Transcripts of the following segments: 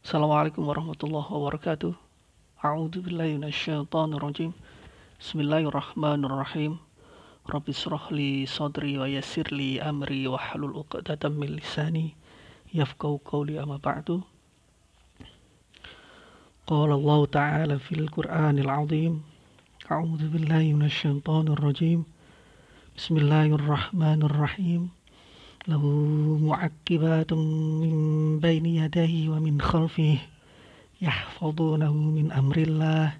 Assalamualaikum warahmatullahi wabarakatuh. A'udzu billahi minasyaitonir rajim. Bismillahirrahmanirrahim. Rabbi shrah li sadri wa yassir li amri wa hlul 'uqdatam min lisani yafqahu qawli amma ba'du. Qala Allah ta'ala fil Qur'anil 'azim. A'udzu billahi minasyaitonir rajim. Bismillahirrahmanirrahim. Lahu mu'aqqibatun min baini yadayhi wa min khalfihi yahfazunahu min amrillah.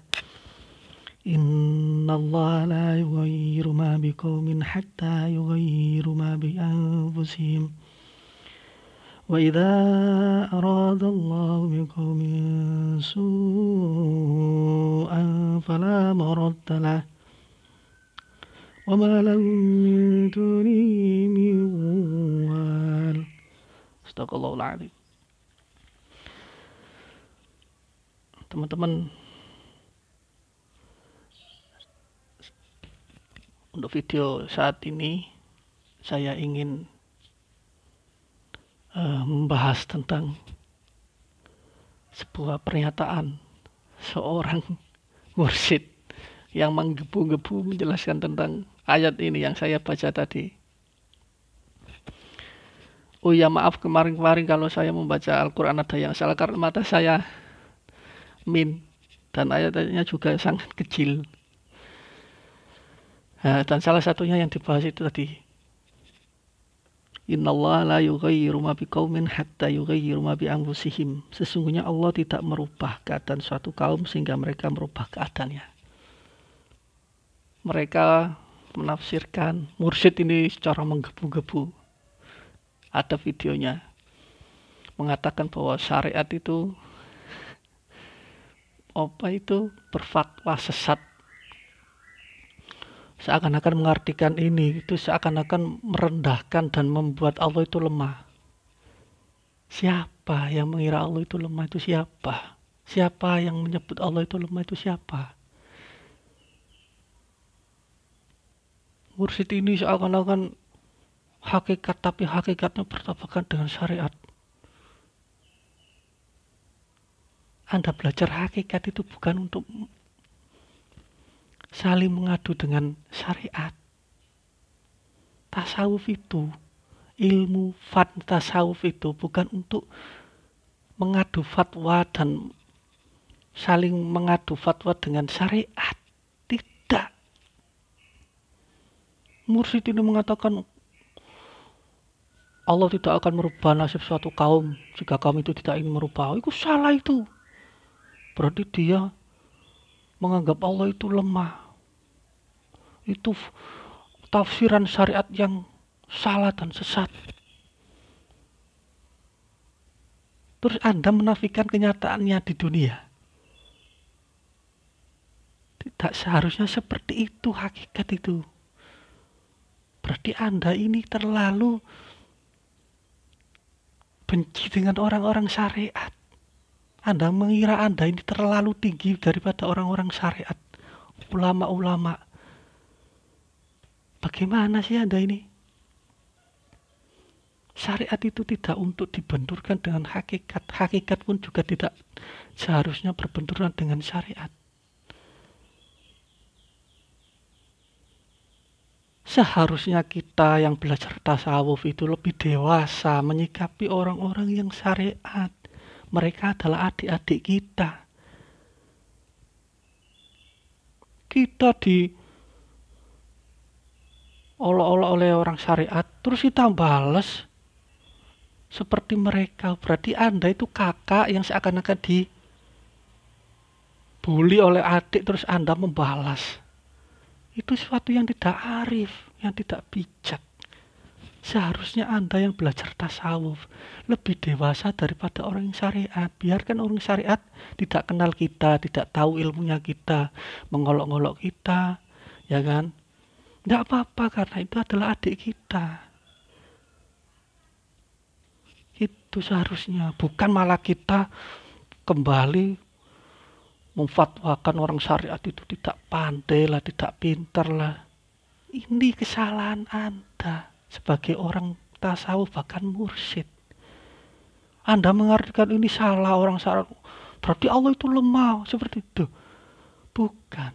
Innallaha la yughayyiru ma biqaumin hatta yughayyiru ma bi anfusihim. Wa idza aradallahu biqaumin su'an fala maradda lahu wa ma lahum min dunihi min wal. Astagfirullahal azim. Teman-teman, untuk video saat ini saya ingin membahas tentang sebuah pernyataan seorang mursyid yang menggebu-gebu menjelaskan tentang ayat ini yang saya baca tadi. Oh ya, maaf kemarin-kemarin kalau saya membaca Al-Quran ada yang salah karena mata saya min dan ayat-ayatnya juga sangat kecil. Dan salah satunya yang dibahas itu tadi, Innallaha la yughayyiru ma biqaumin hatta yughayyiru ma bi anfusihim. Sesungguhnya Allah tidak merubah keadaan suatu kaum sehingga mereka merubah keadaannya. Mereka menafsirkan mursyid ini secara menggebu-gebu. Ada videonya mengatakan bahwa syariat itu berfatwa sesat. Seakan-akan mengartikan ini itu seakan-akan merendahkan dan membuat Allah itu lemah. Siapa yang mengira Allah itu lemah itu siapa? Siapa yang menyebut Allah itu lemah itu siapa? Mursyid ini seakan-akan hakikat, tapi hakikatnya bertabrakan dengan syariat. Anda belajar hakikat itu bukan untuk saling mengadu dengan syariat. Tasawuf itu, ilmu tasawuf itu bukan untuk mengadu fatwa dan saling mengadu fatwa dengan syariat. Tidak. Mursyid ini mengatakan Allah tidak akan merubah nasib suatu kaum jika kaum itu tidak ingin merubah. Itu salah itu. Berarti dia menganggap Allah itu lemah. Itu tafsiran syariat yang salah dan sesat. Terus Anda menafikan kenyataannya di dunia. Tidak seharusnya seperti itu hakikat itu. Berarti Anda ini terlalu benci dengan orang-orang syariat. Anda mengira Anda ini terlalu tinggi daripada orang-orang syariat. Ulama-ulama. Bagaimana sih Anda ini? Syariat itu tidak untuk dibenturkan dengan hakikat. Hakikat pun juga tidak seharusnya berbenturan dengan syariat. Seharusnya kita yang belajar tasawuf itu lebih dewasa menyikapi orang-orang yang syariat. Mereka adalah adik-adik kita. Kita diolok-olok oleh orang syariat, terus kita balas seperti mereka. Berarti Anda itu kakak yang seakan-akan dibully oleh adik, terus Anda membalas. Itu sesuatu yang tidak arif, yang tidak bijak. Seharusnya Anda yang belajar tasawuf lebih dewasa daripada orang yang syariat. Biarkan orang syariat tidak kenal kita, tidak tahu ilmunya kita, mengolok-olok kita, ya kan? Tidak apa-apa karena itu adalah adik kita. Itu seharusnya, bukan malah kita kembali memfatwakan orang syariat itu tidak pandai lah, tidak pintar lah. Ini kesalahan Anda sebagai orang tasawuf bahkan mursyid. Anda mengartikan ini salah, orang salah, berarti Allah itu lemah, seperti itu. Bukan.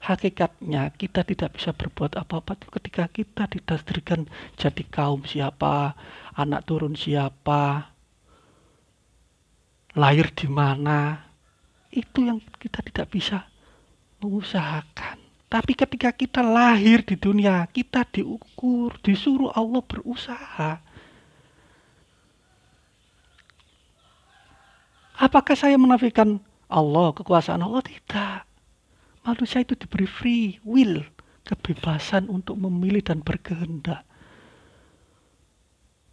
Hakikatnya kita tidak bisa berbuat apa-apa ketika kita ditakdirkan jadi kaum siapa, anak turun siapa, lahir di mana. Itu yang kita tidak bisa mengusahakan. Tapi ketika kita lahir di dunia, kita diukur, disuruh Allah berusaha. Apakah saya menafikan Allah, kekuasaan Allah? Tidak. Manusia itu diberi free will, kebebasan untuk memilih dan berkehendak.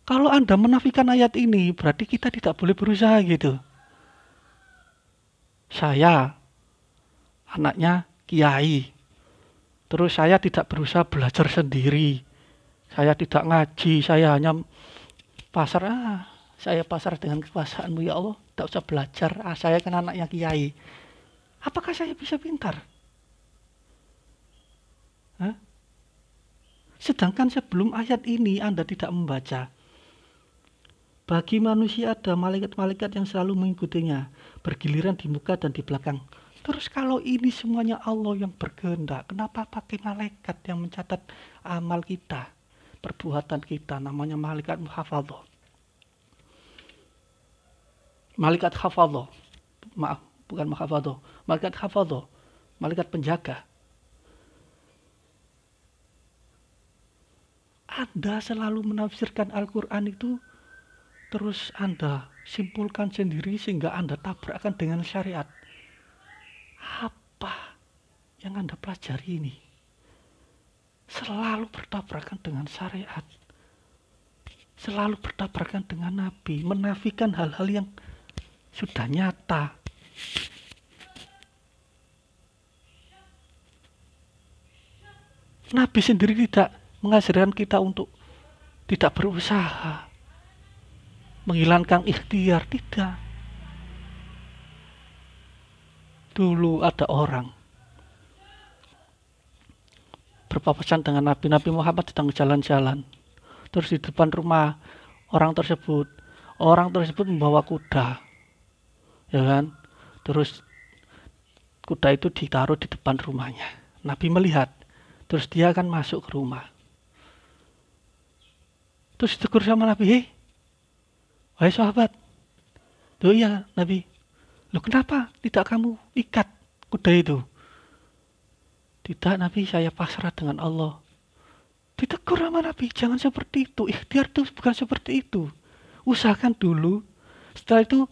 Kalau Anda menafikan ayat ini, berarti kita tidak boleh berusaha gitu. Saya, anaknya kiai, terus saya tidak berusaha belajar sendiri. Saya tidak ngaji, saya hanya pasar. Saya pasar dengan kekuasaanmu ya Allah, tak usah belajar. Saya kan anaknya kiai. Apakah saya bisa pintar? Hah? Sedangkan sebelum ayat ini Anda tidak membaca. Bagi manusia ada malaikat-malaikat yang selalu mengikutinya, bergiliran di muka dan di belakang. Terus kalau ini semuanya Allah yang berkehendak, kenapa pakai malaikat yang mencatat amal kita, perbuatan kita, namanya malaikat hafadhah. Malaikat hafadhah. Maaf, bukan hafadhah. Malaikat hafadhah, malaikat penjaga. Anda selalu menafsirkan Al-Quran itu, terus Anda simpulkan sendiri sehingga Anda tabrakkan dengan syariat. Apa yang Anda pelajari ini selalu bertabrakan dengan syariat, selalu bertabrakan dengan Nabi, menafikan hal-hal yang sudah nyata. Nabi sendiri tidak mengajarkan kita untuk tidak berusaha, menghilangkan ikhtiar, tidak. Dulu ada orang berpapasan dengan Nabi Muhammad sedang jalan-jalan. Terus di depan rumah orang tersebut membawa kuda, ya kan? Terus kuda itu ditaruh di depan rumahnya. Nabi melihat, terus dia akan masuk ke rumah. Terus ditegur sama Nabi, wahai sahabat, loh iya Nabi, loh kenapa tidak kamu ikat kuda itu? Tidak Nabi, saya pasrah dengan Allah. Ditegur sama Nabi, jangan seperti itu. Ikhtiar itu bukan seperti itu. Usahakan dulu, setelah itu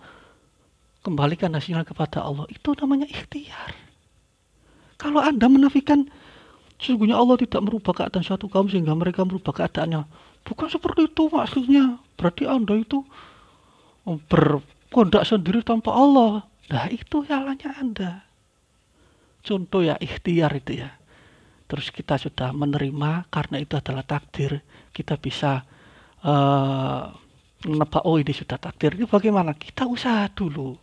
kembalikan hasilnya kepada Allah. Itu namanya ikhtiar. Kalau Anda menafikan sesungguhnya Allah tidak merubah keadaan suatu kaum sehingga mereka merubah keadaannya, bukan seperti itu maksudnya. Berarti Anda itu berkehendak sendiri tanpa Allah. Nah itu salahnya Anda. Contoh ya ikhtiar itu ya. Terus kita sudah menerima karena itu adalah takdir. Kita bisa menebak, oh ini sudah takdir. Ini bagaimana? Kita usaha dulu.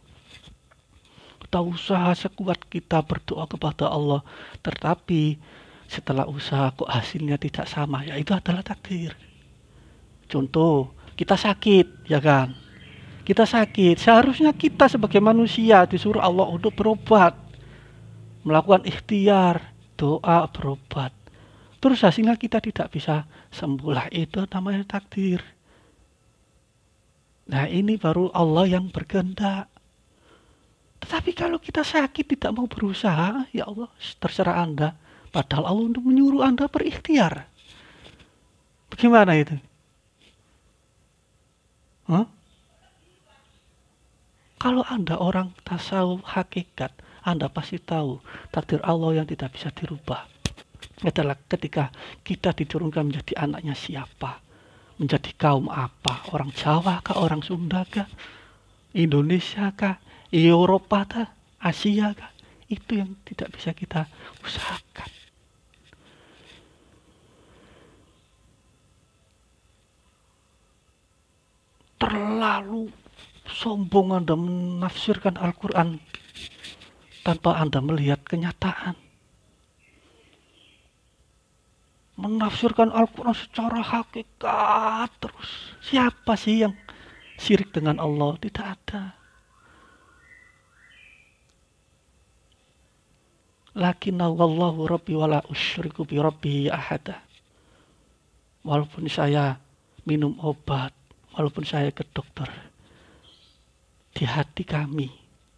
Kita usaha sekuat kita berdoa kepada Allah. Tetapi setelah usaha kok hasilnya tidak sama, ya itu adalah takdir. Contoh, kita sakit, ya kan? Kita sakit, seharusnya kita sebagai manusia disuruh Allah untuk berobat, melakukan ikhtiar, doa, berobat. Terus hasilnya kita tidak bisa sembuh, lah itu namanya takdir. Nah ini baru Allah yang berkehendak. Tetapi kalau kita sakit tidak mau berusaha, ya Allah terserah Anda. Padahal Allah untuk menyuruh Anda berikhtiar. Bagaimana itu? Huh? Kalau Anda orang tasawuf hakikat, Anda pasti tahu takdir Allah yang tidak bisa dirubah adalah ketika kita diturunkan menjadi anaknya siapa, menjadi kaum apa, orang Jawa kah, orang Sunda kah, Indonesia kah, Eropa kah, Asia kah, itu yang tidak bisa kita usahakan. Terlalu sombong Anda menafsirkan Al-Quran tanpa Anda melihat kenyataan. Menafsirkan Al-Quran secara hakikat terus. Siapa sih yang syirik dengan Allah, tidak ada. Lakinna wallahu rabbi wala usyriku bi rabbi ahada. Walaupun saya minum obat, walaupun saya ke dokter, di hati kami,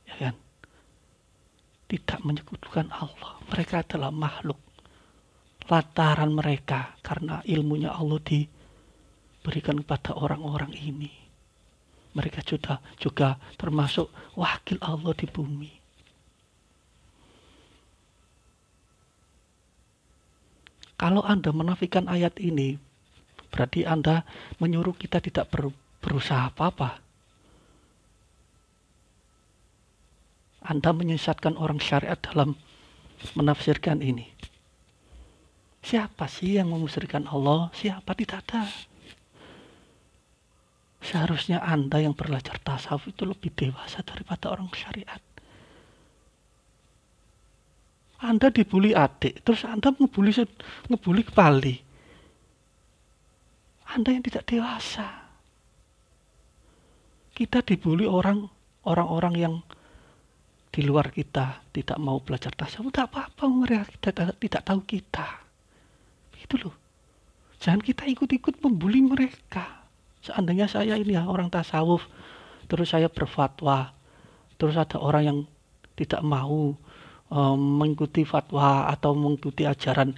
ya kan, tidak menyekutukan Allah. Mereka adalah makhluk. Lantaran mereka, karena ilmunya Allah diberikan kepada orang-orang ini, mereka juga termasuk wakil Allah di bumi. Kalau Anda menafikan ayat ini, berarti Anda menyuruh kita tidak berusaha apa-apa. Anda menyesatkan orang syariat dalam menafsirkan ini. Siapa sih yang memusyrikan Allah? Siapa? Tidak ada. Seharusnya Anda yang belajar tasawuf itu lebih dewasa daripada orang syariat. Anda dibully adik, terus Anda ngebully kembali. Anda yang tidak dewasa. Kita dibully orang-orang yang di luar kita tidak mau belajar tasawuf. Tidak apa-apa, mereka tidak tahu kita. Itu loh. Jangan kita ikut-ikut membuli mereka. Seandainya saya ini ya orang tasawuf, terus saya berfatwa, terus ada orang yang tidak mau mengikuti fatwa atau mengikuti ajaran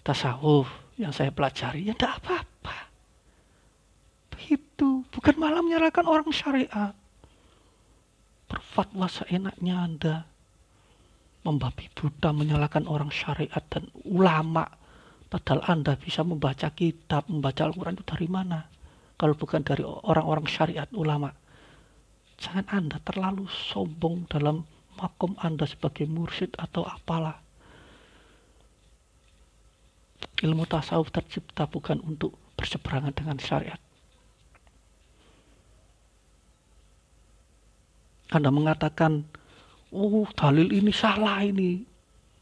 tasawuf yang saya pelajari, ya tidak apa-apa. Begitu, bukan malah menyalahkan orang syariat. Berfatwa seenaknya Anda, membabi buta menyalahkan orang syariat dan ulama, padahal Anda bisa membaca kitab, membaca Al-Quran itu dari mana? Kalau bukan dari orang-orang syariat ulama. Jangan Anda terlalu sombong dalam makom Anda sebagai mursyid atau apalah. Ilmu tasawuf tercipta bukan untuk berseberangan dengan syariat. Anda mengatakan, dalil ini salah ini.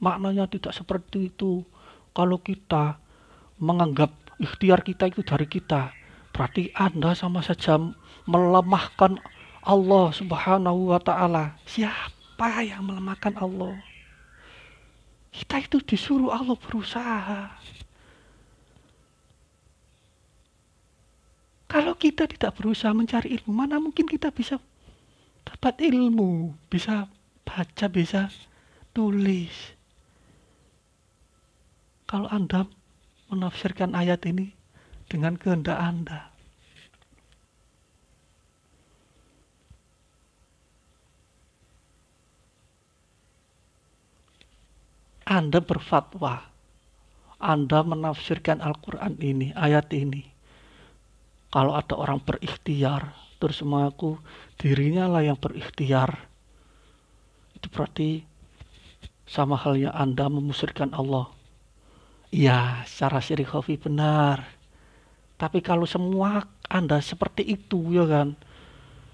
Maknanya tidak seperti itu. Kalau kita menganggap ikhtiar kita itu dari kita, berarti Anda sama saja melemahkan Allah Subhanahu wa ta'ala. Siapa yang melemahkan Allah? Kita itu disuruh Allah berusaha. Kalau kita tidak berusaha mencari ilmu, mana mungkin kita bisa dapat ilmu, bisa baca, bisa tulis. Kalau Anda menafsirkan ayat ini dengan kehendak Anda berfatwa, Anda menafsirkan Al-Quran ini, ayat ini. Kalau ada orang berikhtiar, terus mengaku dirinya lah yang berikhtiar, itu berarti sama halnya Anda memusyrikan Allah. Iya, secara syirik khafi benar. Tapi kalau semua Anda seperti itu, ya kan,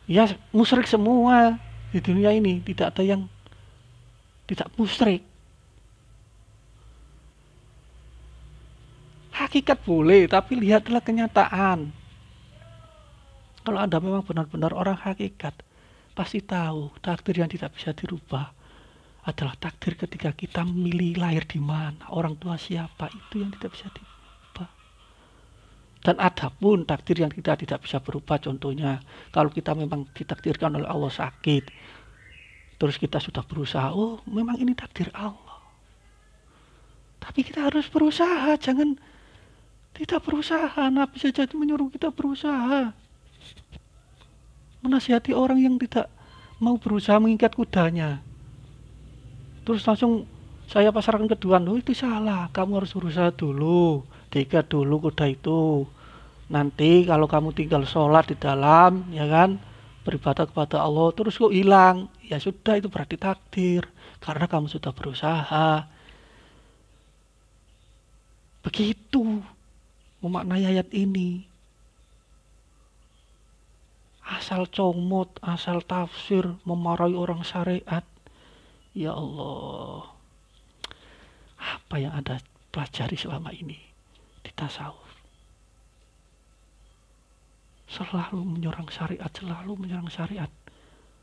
ya musyrik semua di dunia ini, tidak ada yang tidak musyrik. Hakikat boleh, tapi lihatlah kenyataan. Kalau Anda memang benar-benar orang hakikat, pasti tahu takdir yang tidak bisa dirubah adalah takdir ketika kita memilih lahir di mana, orang tua siapa, itu yang tidak bisa dirubah. Dan ada pun takdir yang kita tidak bisa berubah. Contohnya, kalau kita memang ditakdirkan oleh Allah sakit, terus kita sudah berusaha, oh memang ini takdir Allah. Tapi kita harus berusaha, jangan tidak berusaha. Nabi saja menyuruh kita berusaha. Menasihati orang yang tidak mau berusaha mengikat kudanya, terus langsung saya pasarkan kedua, itu salah. Kamu harus berusaha dulu, diikat dulu kuda itu. Nanti kalau kamu tinggal sholat di dalam, ya kan, beribadah kepada Allah, terus kok hilang, ya sudah, itu berarti takdir, karena kamu sudah berusaha. Begitu memaknai ayat ini. Asal comot, asal tafsir, memarahi orang syariat. Ya Allah, apa yang Anda pelajari selama ini di tasawuf? selalu menyerang syariat, selalu menyerang syariat.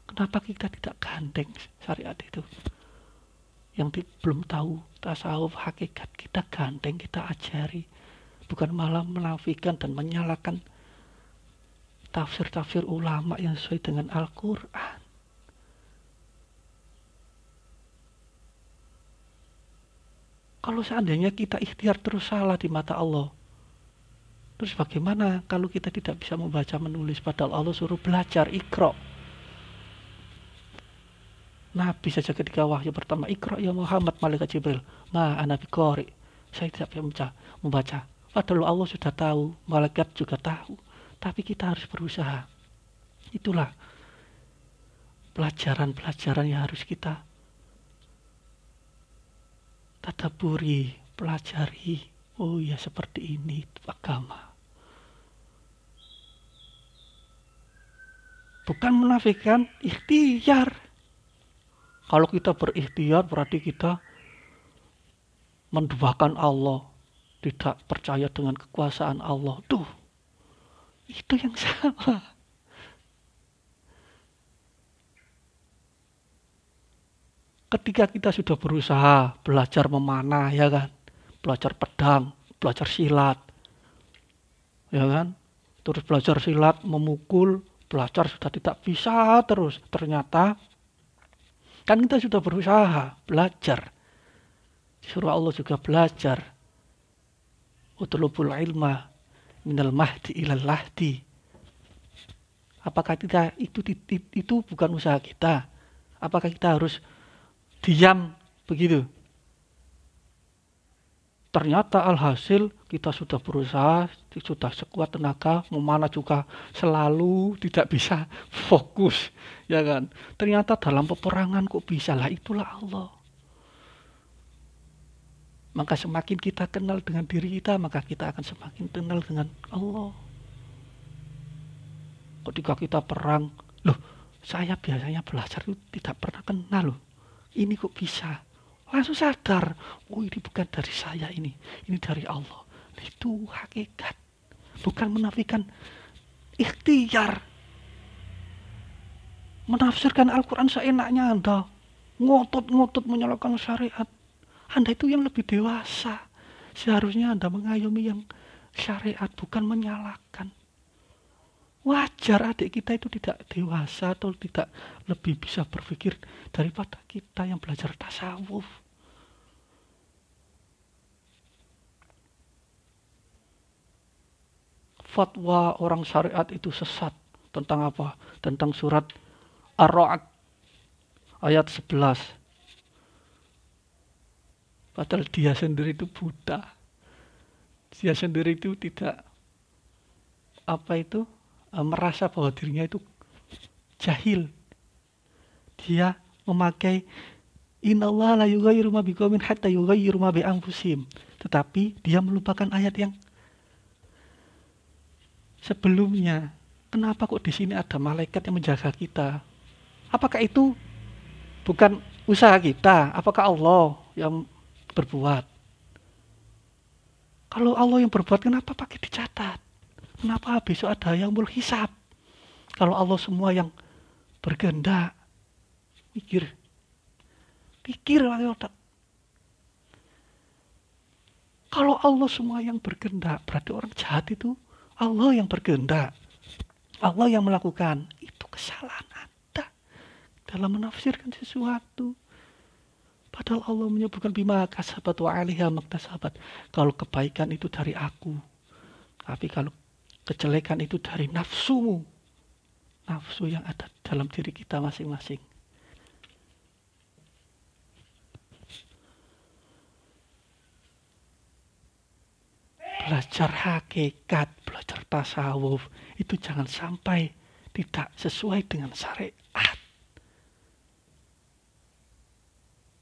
Kenapa kita tidak gandeng syariat itu? Yang belum tahu tasawuf hakikat, kita gandeng, kita ajari. Bukan malah menafikan dan menyalahkan tafsir-tafsir ulama yang sesuai dengan Al-Quran. Kalau seandainya kita ikhtiar terus salah di mata Allah, terus bagaimana kalau kita tidak bisa membaca menulis, padahal Allah suruh belajar, Iqra. Nabi saja ketika wahyu pertama, Iqra ya Muhammad, malaikat Jibril, ana biqari, saya tidak bisa membaca. Padahal Allah sudah tahu, malaikat juga tahu, tapi kita harus berusaha. Itulah pelajaran-pelajaran yang harus kita tadaburi, pelajari. Oh ya, seperti ini itu agama. Bukan menafikan, ikhtiar. Kalau kita berikhtiar berarti kita menduakan Allah, tidak percaya dengan kekuasaan Allah. Tuh, itu yang salah. Ketika kita sudah berusaha belajar memanah, ya kan, belajar pedang, belajar silat, ya kan, terus belajar silat, memukul, belajar sudah tidak bisa terus. Ternyata kan kita sudah berusaha belajar, disuruh Allah juga belajar. Utlubul ilma minal mahdi ilal lahdi. Apakah kita itu bukan usaha kita? Apakah kita harus diam begitu? Ternyata alhasil kita sudah berusaha, sudah sekuat tenaga, memanah juga selalu tidak bisa fokus, ya kan? Ternyata dalam peperangan kok bisa, lah itulah Allah. Maka semakin kita kenal dengan diri kita, maka kita akan semakin kenal dengan Allah. Ketika kita perang, loh, saya biasanya belajar itu tidak pernah kenal loh. Ini kok bisa? Langsung sadar, oh ini bukan dari saya ini dari Allah. Itu hakikat. Bukan menafikan, ikhtiar. Menafsirkan Al-Quran seenaknya Anda. Ngotot-ngotot menyalahkan syariat. Anda itu yang lebih dewasa. Seharusnya Anda mengayomi yang syariat, bukan menyalahkan. Wajar adik kita itu tidak dewasa atau tidak lebih bisa berpikir daripada kita yang belajar tasawuf. Fatwa orang syariat itu sesat. Tentang apa? Tentang surat Ar-Ra'd ayat 11. Padahal dia sendiri itu buta. Dia sendiri itu tidak merasa bahwa dirinya itu jahil. Dia memakai innallaha la yughayyiru ma biqaumin hatta yughayyiru ma bi anfusihim. Tetapi dia melupakan ayat yang sebelumnya. Kenapa kok di sini ada malaikat yang menjaga kita? Apakah itu bukan usaha kita? Apakah Allah yang berbuat? Kalau Allah yang berbuat, kenapa pakai dicatat? Kenapa besok ada yang berhisab? Kalau Allah semua yang berkehendak, pikir pakai otak. Kalau Allah semua yang berkehendak, berarti orang jahat itu Allah yang berkehendak, Allah yang melakukan. Itu kesalahan Anda dalam menafsirkan sesuatu. Padahal Allah menyebutkan bima kasabat wa 'alaiha maktasabat. Kalau kebaikan itu dari aku, tapi kalau kejelekan itu dari nafsumu, nafsu yang ada dalam diri kita masing-masing. Belajar hakikat, belajar tasawuf, itu jangan sampai tidak sesuai dengan syariat.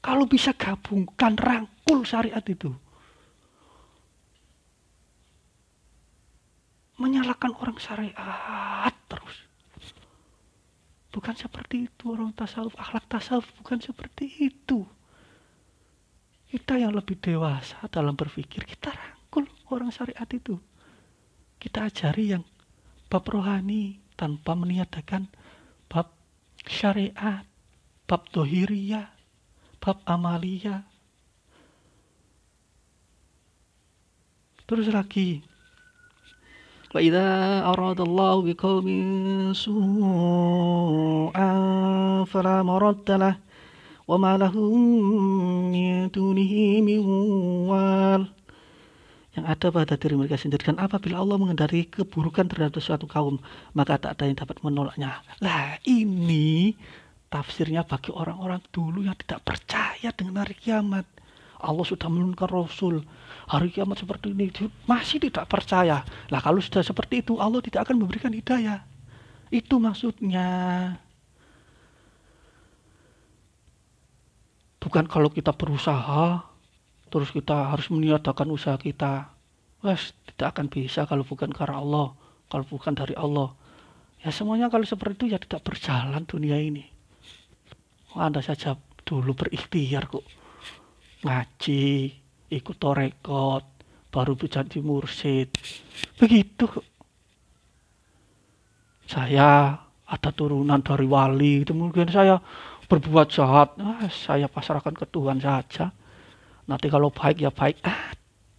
Kalau bisa gabungkan, rangkul syariat itu. Menyalahkan orang syariat terus. Bukan seperti itu orang tasawuf, akhlak tasawuf bukan seperti itu. Kita yang lebih dewasa dalam berpikir, kita rangkul orang syariat itu. Kita ajari yang bab rohani tanpa meniadakan bab syariat, bab dohiriyah, bab amaliyah. Terus lagi, wa idza aradallahu biqaumin su'an fala maradda lahu wa ma lahum min dunihi min wal. Yang ada pada diri mereka sendiri. Dan apabila Allah mengendari keburukan terhadap suatu kaum, maka tak ada yang dapat menolaknya. Lah ini tafsirnya bagi orang-orang dulu yang tidak percaya dengan hari kiamat. Allah sudah menurunkan Rasul, hari kiamat seperti ini, masih tidak percaya. Lah kalau sudah seperti itu, Allah tidak akan memberikan hidayah. Itu maksudnya. Bukan kalau kita berusaha terus kita harus meniadakan usaha kita. Tidak akan bisa kalau bukan karena Allah, kalau bukan dari Allah. Ya semuanya kalau seperti itu ya tidak berjalan dunia ini. Anda saja dulu berikhtiar kok. Ngaji, ikut torekot, baru bisa jadi mursyid. Begitu kok. Saya ada turunan dari wali, itu mungkin saya berbuat jahat. Saya pasrahkan ke Tuhan saja. Nanti kalau baik ya baik.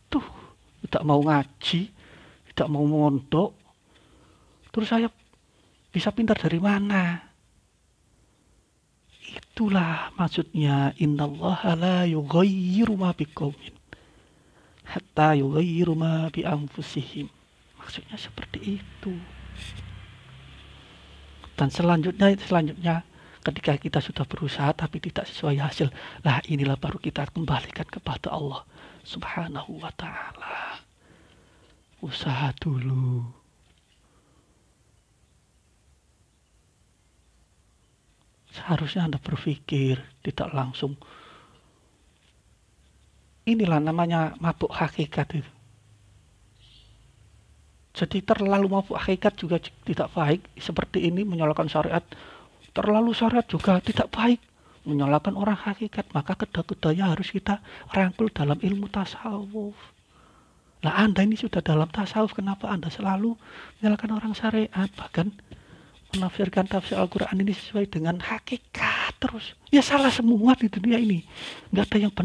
Tidak mau ngaji, tidak mau mondok. Terus saya bisa pintar dari mana? Itulah maksudnya innallaha la yughayyiru ma biqaumin hatta yughayyiru ma bi anfusihim. Maksudnya seperti itu. Dan selanjutnya ketika kita sudah berusaha tapi tidak sesuai hasil, lah inilah baru kita kembalikan kepada Allah Subhanahu wa ta'ala. Usaha dulu. Seharusnya Anda berpikir, tidak langsung. Inilah namanya mabuk hakikat itu. Jadi terlalu mabuk hakikat juga tidak baik. Seperti ini menyalahkan syariat. Terlalu syariat juga tidak baik. Menyalahkan orang hakikat. Maka kedua-keduanya harus kita rangkul dalam ilmu tasawuf. Nah Anda ini sudah dalam tasawuf. Kenapa Anda selalu menyalahkan orang syariat? Bahkan menafsirkan tafsir Al-Quran ini sesuai dengan hakikat terus. Ya salah semua di dunia ini. Nggak ada yang benar.